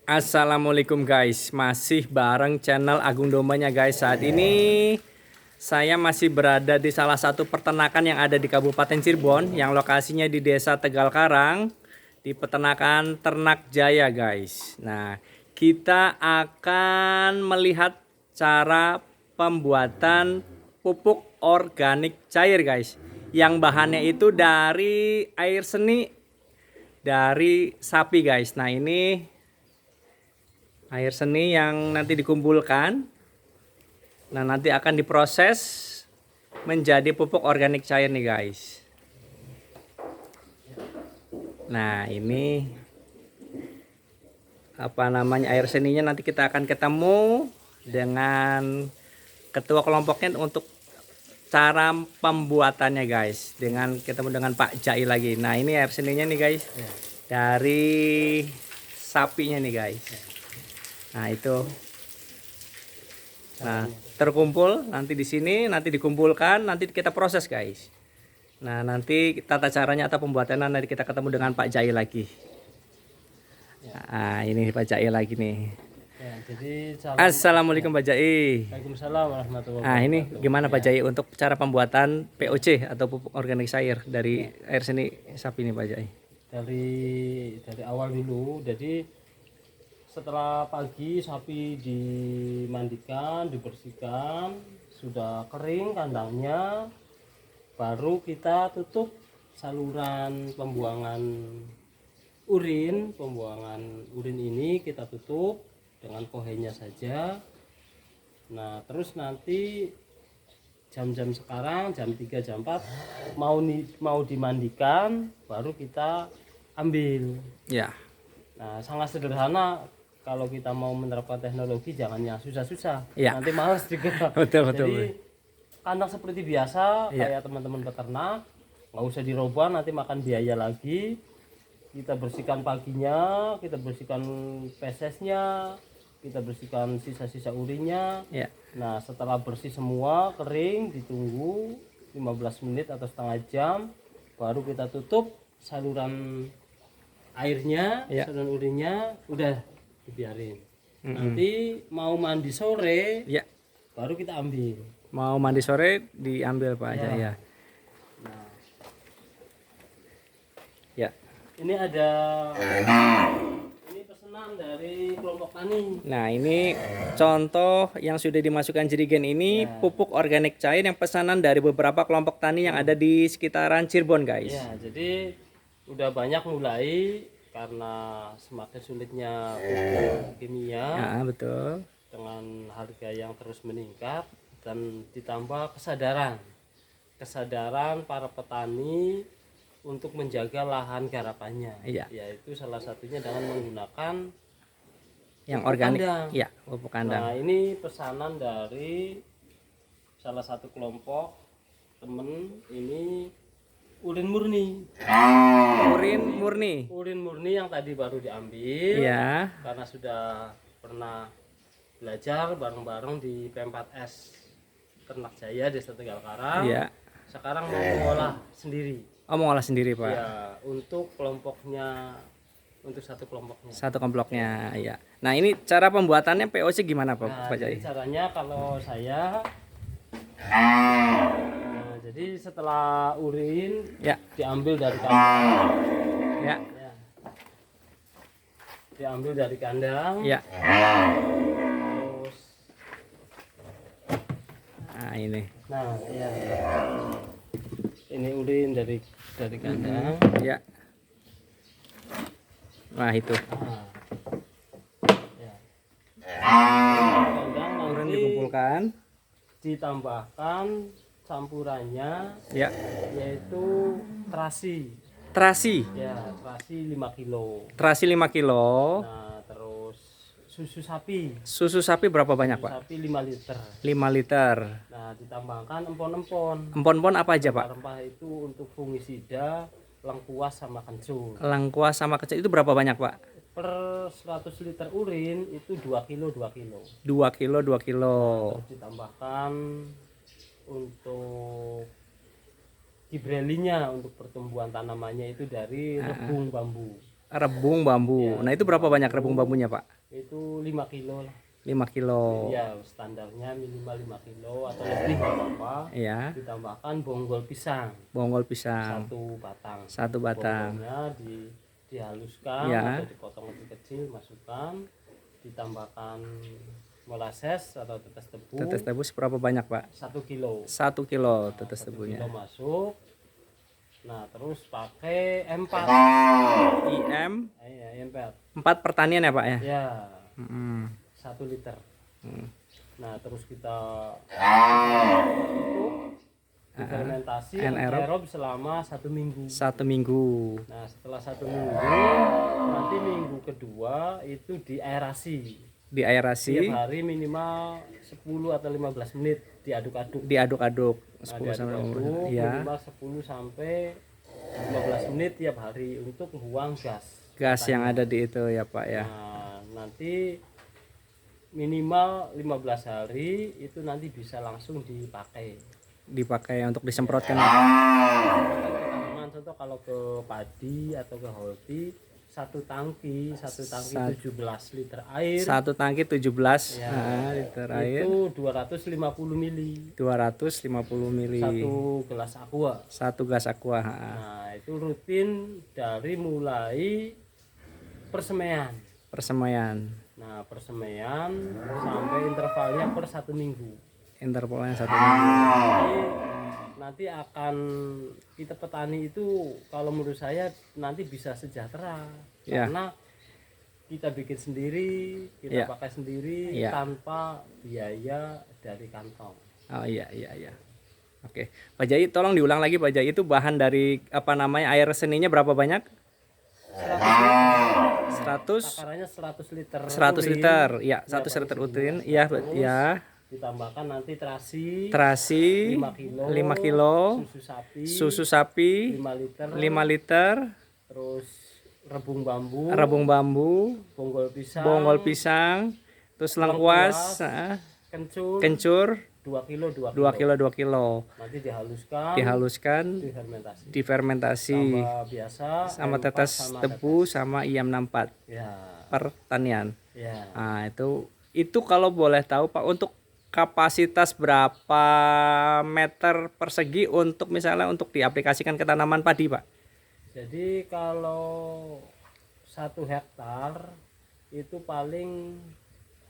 Assalamualaikum guys, masih bareng channel Agung Dombanya guys. Saat ini saya masih berada di salah satu peternakan yang ada di Kabupaten Cirebon, yang lokasinya di Desa Tegal Karang, di peternakan Ternak Jaya guys. Nah, kita akan melihat cara pembuatan pupuk organik cair guys, yang bahannya itu dari air seni dari sapi guys. Nah, ini air seni yang nanti dikumpulkan, nah nanti akan diproses menjadi pupuk organik cair nih guys. Nah, ini apa namanya, air seninya nanti kita akan ketemu dengan ketua kelompoknya untuk cara pembuatannya guys, dengan ketemu dengan Pak Jai lagi. Nah, ini air seninya nih guys, dari sapinya nih guys. Nah, itu. Nah, terkumpul nanti di sini, nanti dikumpulkan, nanti kita proses, guys. Nah, nanti tata caranya atau pembuatannya nanti kita ketemu dengan Pak Jai lagi. Nah, ini Pak Jai lagi nih. Ya, jadi Assalamualaikum Pak Jai. Waalaikumsalam warahmatullahi Nah, ini wabarakatuh. gimana Pak Jai untuk cara pembuatan POC atau pupuk organik cair dari air seni sapi ini Pak Jai? Dari awal dulu, jadi setelah pagi sapi dimandikan, dibersihkan, sudah kering kandangnya, baru kita tutup saluran pembuangan urin. Pembuangan urin ini kita tutup dengan kohenya saja. Nah, terus nanti jam-jam sekarang jam 3 jam 4 mau dimandikan, baru kita ambil. Ya. Nah, sangat sederhana. Kalau kita mau menerapkan teknologi, jangan yang susah-susah, Ya. nanti males juga. Betul. Jadi kandang seperti biasa, Ya. kayak teman-teman peternak, nggak usah dirubah, nanti makan biaya lagi. Kita bersihkan paginya, kita bersihkan fesesnya, kita bersihkan sisa-sisa urinnya. Ya. Nah, setelah bersih semua, kering, ditunggu 15 menit atau setengah jam, baru kita tutup saluran airnya, Ya. saluran urinnya, udah dibiarin. Nanti mau mandi sore, Ya. baru kita ambil. Mau mandi sore diambil Pak Jai ya. Nah, Ya. ini ada ini pesanan dari kelompok tani. Nah, ini contoh yang sudah dimasukkan jerigen ini, pupuk organik cair yang pesanan dari beberapa kelompok tani yang ada di sekitaran Cirebon guys. Ya, jadi udah banyak mulai karena semakin sulitnya pupuk kimia Nah, betul. dengan harga yang terus meningkat, dan ditambah kesadaran para petani untuk menjaga lahan garapannya. Iya. Yaitu salah satunya dengan menggunakan Yang pupuk organik. kandang. Ya, pupuk kandang. Nah, ini pesanan dari salah satu kelompok temen, ini urin murni. Urin murni yang tadi baru diambil. Iya. Karena sudah pernah belajar bareng-bareng di P4S Ternak Jaya Desa Tegal Karang. Iya. Sekarang mau mengolah sendiri. Oh, mau olah sendiri Pak. Ya, untuk kelompoknya, untuk satu kelompoknya. Satu komploknya, ya. Nah, ini cara pembuatannya POC gimana Pak, Nah, Pak jadi Jai? caranya kalau saya, jadi setelah urin Ya. diambil dari kandang, Ya. ya, diambil dari kandang, Ya. terus, Nah, ini. nah, ya, ini urin dari kandang. Ya. Nah, itu. Nah, ya. Kandang Kemudian nanti dikumpulkan. ditambahkan campurannya, Ya. yaitu terasi. Terasi. Ya, terasi 5 kilo. Terasi 5 kilo. Nah, terus susu sapi. Susu sapi berapa banyak, Susu Pak? sapi 5 liter. 5 liter. Nah, ditambahkan empon-empon. Empon-empon apa aja, Pak? Rempah itu untuk fungisida, lengkuas sama kencur. Lengkuas sama kecil itu berapa banyak, Pak? Per 100 liter urin itu 2 kilo 2 kilo. 2 kilo, 2 kilo. Terus ditambahkan untuk gibrelinya, untuk pertumbuhan tanamannya itu dari rebung bambu. Rebung bambu. Nah, itu berapa banyak rebung bambunya, Pak? Itu 5 kilo lah. 5 kilo. Ya, standarnya minimal 5 kilo atau lebih nggak apa-apa. Ya, Ditambahkan bonggol pisang bonggol pisang. 1 batang. 1 batang. Bonggolnya dihaluskan Ya. atau dipotong kecil kecil, masukkan, ditambahkan molases atau tetes tebu. Tetes tebu berapa banyak, Pak? 1 kilo. 1 kilo tetes 1 tebunya. kilo masuk. Nah, terus pakai M4. IM Ya, M4. 4 pertanian ya, Pak ya? Ya, Mm. 1 liter. Mm. Nah, terus kita tutup, difermentasi, aerob selama 1 minggu. 1 minggu. Nah, setelah 1 minggu, nanti minggu kedua itu diaerasi. Diaerasi, Tiap hari minimal 10 atau 15 menit diaduk-aduk. diaduk-aduk. Nah, 10 sampai diaduk-aduk ya. minimal 10 sampai 15 menit tiap hari untuk buang gas. Gas yang ada di itu ya, Pak ya. Nah, nanti minimal 15 hari itu nanti bisa langsung dipakai. Dipakai untuk disemprotkan. Tanaman contoh kalau ke padi atau ke holti, satu tangki 17 liter air. 1 tangki 17 Ya, liter air. Itu 250 mili. 250 mili. 1 gelas aqua. 1 gas aqua. Nah, itu rutin dari mulai persemaian. Persemaian. Nah, persemaian sampai intervalnya per 1 minggu. Intervalnya 1 minggu. Jadi nanti akan kita petani itu kalau menurut saya nanti bisa sejahtera Ya. karena kita bikin sendiri, kita Ya. pakai sendiri Ya. tanpa biaya dari kantong. Oh iya iya iya. Oke, Pak Jai tolong diulang lagi, Pak Jai, itu bahan dari apa namanya, air seninya berapa banyak? 100 Takarannya 100 liter. 100 urin. liter. Ya, Ya, 100 liter pakai urin. semua. Iya, Terus ya. ditambahkan nanti Terasi 5 kilo, 5 kilo, susu sapi, susu sapi 5 liter, 5 liter, terus rebung bambu, rebung bambu, bonggol pisang, pisang, terus lengkuas, kencur, kencur 2 kilo, 2 kilo 2 kilo. Nanti dihaluskan, Dihaluskan, difermentasi. difermentasi Tambah biasa, sama M4 tetes sama tebu sama IM64 Ya, pertanian. ya. Nah, itu kalau boleh tahu, Pak, untuk kapasitas berapa meter persegi untuk misalnya untuk diaplikasikan ke tanaman padi, Pak? Jadi kalau 1 hektar itu paling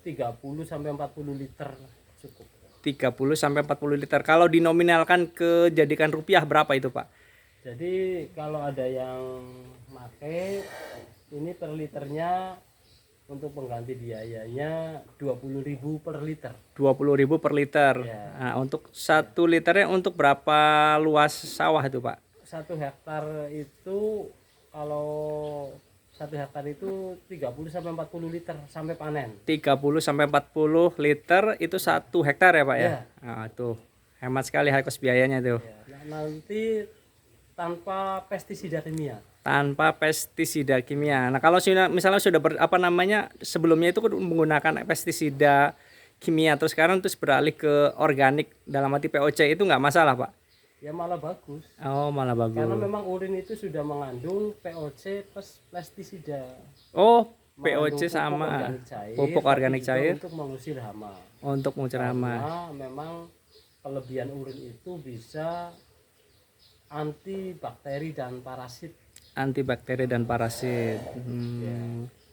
30 sampai 40 liter cukup. 30 sampai 40 liter. Kalau dinominalkan ke jadikan rupiah berapa itu, Pak? Jadi kalau ada yang pakai ini per liternya untuk pengganti biayanya 20.000 per liter. 20.000 per liter. Ya. Nah, untuk 1 liternya untuk berapa luas sawah itu, Pak? 1 hektar itu kalau 1 hektar itu 30 sampai 40 liter sampai panen. 30 sampai 40 liter itu 1 hektar ya, Pak ya? Ya. Nah, tuh hemat sekali kos biayanya tuh. Ya, nah, nanti tanpa pestisida kimia. Tanpa pestisida kimia. Nah, kalau misalnya sudah sebelumnya itu kan menggunakan pestisida kimia, terus sekarang terus beralih ke organik dalam arti POC, itu nggak masalah, Pak? Ya malah bagus. Oh, malah bagus. Karena memang urin itu sudah mengandung POC plus pestisida. Oh, Mengandung POC sama pupuk organik cair cair untuk mengusir hama. untuk mengusir hama. Karena memang kelebihan urin itu bisa antibakteri dan parasit. Antibakteri dan parasit.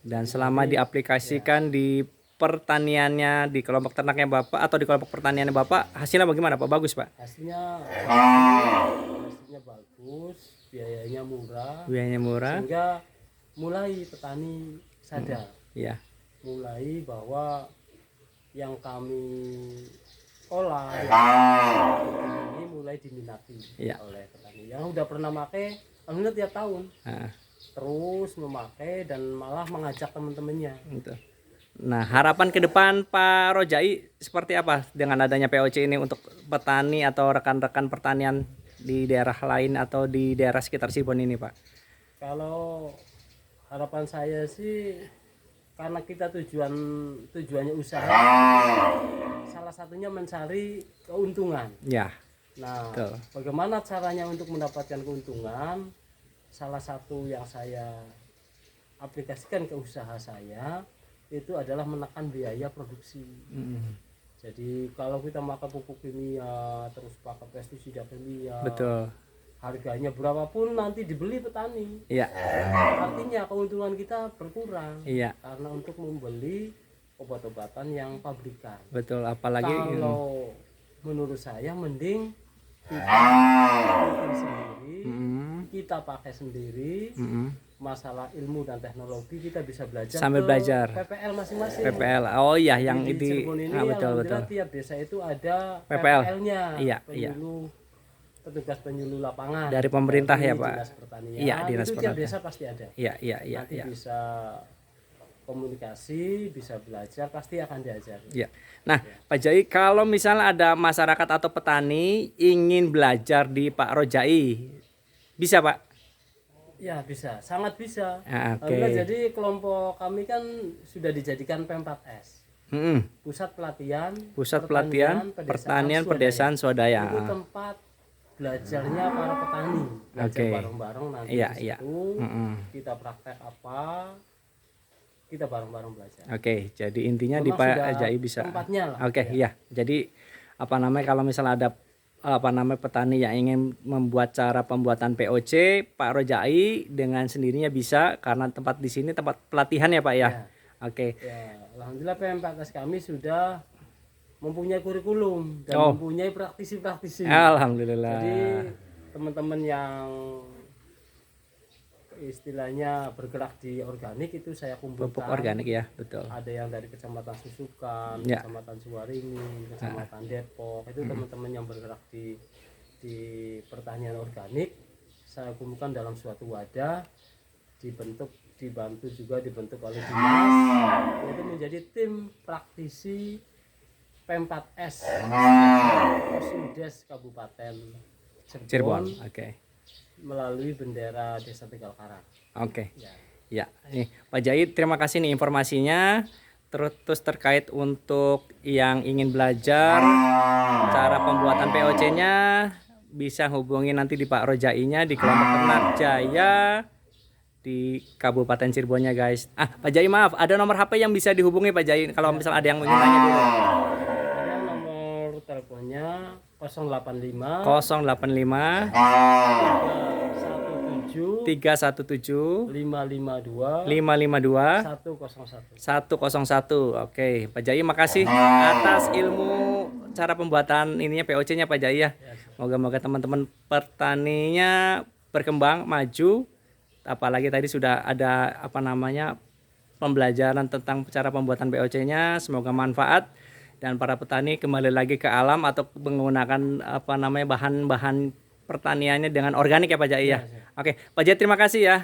Dan selama diaplikasikan di pertaniannya, di kelompok ternaknya Bapak atau di kelompok pertaniannya Bapak, hasilnya bagaimana, Pak? Bagus, Pak? Hasilnya bagus, biayanya murah, Biayanya murah. sehingga mulai petani sadar, Iya. mulai bahwa yang kami olah ini mulai diminati Iya. oleh petani. Yang udah pernah pakai, alhamdulillah tiap tahun Nah, terus memakai dan malah mengajak teman-temannya. gitu. Nah, harapan ke depan Pak Rojai seperti apa dengan adanya POC ini untuk petani atau rekan-rekan pertanian di daerah lain atau di daerah sekitar Cirebon ini, Pak? Kalau harapan saya sih, karena kita tujuannya usaha, salah satunya mencari keuntungan. Ya, Nah, betul. bagaimana caranya untuk mendapatkan keuntungan? Salah satu yang saya aplikasikan ke usaha saya itu adalah menekan biaya produksi. Jadi kalau kita makan pupuk kimia terus pakai pestisida kimia, Betul. harganya berapapun nanti dibeli petani. Iya. Artinya keuntungan kita berkurang Iya. karena untuk membeli obat-obatan yang pabrikan. Betul, apalagi Kalau menurut saya mending kita bikin sendiri, kita pakai sendiri. Masalah ilmu dan teknologi kita bisa belajar sambil ke belajar PPL masing-masing. PPL. Oh iya, yang Di di Cirebon ini betul alhamdulillah betul. tiap desa itu ada PPL. PPL-nya. Iya, penyuluh, petugas penyuluh lapangan Dari pemerintah ya, Pak? Dinas Pertanian. Iya, Dinas itu tiap Pertanian. desa pasti ada. Iya, iya, iya, Nanti iya. bisa komunikasi, bisa belajar, pasti akan diajar. Iya. Nah, Pak Jai, kalau misalnya ada masyarakat atau petani ingin belajar di Pak Rojai, bisa Pak? Ya bisa, sangat bisa. Oke. Alhamdulillah, jadi kelompok kami kan sudah dijadikan P4S. Pusat pelatihan pertanian pedesaan swadaya. Itu tempat belajarnya para petani. Belajar Oke. bareng-bareng nanti Iya, di iya. situ. Kita praktek apa? Kita bareng-bareng belajar. Oke, jadi intinya di Memang Pak sudah Rojai bisa. tempatnya lah. Oke, iya. Jadi apa namanya, kalau misalnya ada apa namanya petani yang ingin membuat cara pembuatan POC, Pak Rojai dengan sendirinya bisa karena tempat di sini tempat pelatihan ya Pak ya. Ya. Oke. Ya, alhamdulillah P4S kami sudah mempunyai kurikulum dan mempunyai praktisi-praktisi. Alhamdulillah. Jadi teman-teman yang istilahnya bergerak di organik itu saya kumpulkan. Pupuk organik ya, betul. Ada yang dari Kecamatan Susukan, Ya. Kecamatan Suwaringin, Kecamatan Depok. Itu teman-teman yang bergerak di pertanian organik. Saya kumpulkan dalam suatu wadah, dibantu oleh dinas, itu menjadi tim praktisi P4S Posumdes Kabupaten Cirebon. Cirebon Oke. melalui bendera Desa Tegal Karang. Oke. Ya. Ya, nih Pak Jai, terima kasih nih informasinya. Terus terkait untuk yang ingin belajar cara pembuatan POC-nya bisa hubungi nanti di Pak Rojai-nya di kelompok ternak Jaya di Kabupaten Cirebonnya guys. Pak Jai, maaf, ada nomor HP yang bisa dihubungi Pak Jai kalau misal ada yang ingin tanya dulu. Ada nomor teleponnya 085 085 317 552 552 101. 101. Oke, Pak Jai, makasih atas ilmu cara pembuatan ininya POC-nya Pak Jai ya. Moga-moga teman-teman petaninya berkembang, maju. Apalagi tadi sudah ada apa namanya pembelajaran tentang cara pembuatan POC-nya. Semoga manfaat dan para petani kembali lagi ke alam atau menggunakan apa namanya bahan-bahan pertaniannya dengan organik ya Pak Jai ya. Oke, Pak Jai, terima kasih ya.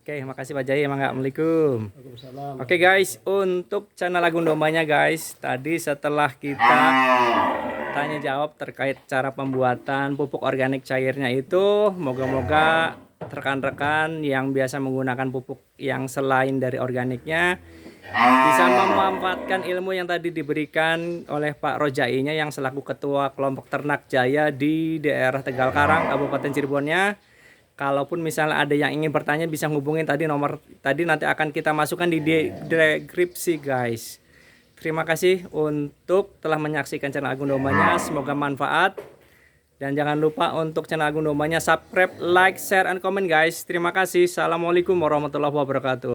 Oke, makasih Pak Jai. Assalamualaikum. Waalaikumsalam. Oke guys, untuk channel Agung Dombanya guys, tadi setelah kita tanya jawab terkait cara pembuatan pupuk organik cairnya itu, moga-moga rekan-rekan yang biasa menggunakan pupuk yang selain dari organiknya bisa memanfaatkan ilmu yang tadi diberikan oleh Pak Rojai-nya yang selaku Ketua Kelompok Ternak Jaya di daerah Tegal Karang, Kabupaten Cirebonnya. Kalaupun misalnya ada yang ingin bertanya bisa hubungin tadi nomor tadi nanti akan kita masukkan di deskripsi guys. Terima kasih untuk telah menyaksikan channel Agung Dombanya, semoga manfaat. Dan jangan lupa untuk channel Agung Dombanya subscribe, like, share, and comment guys. Terima kasih. Assalamualaikum warahmatullahi wabarakatuh.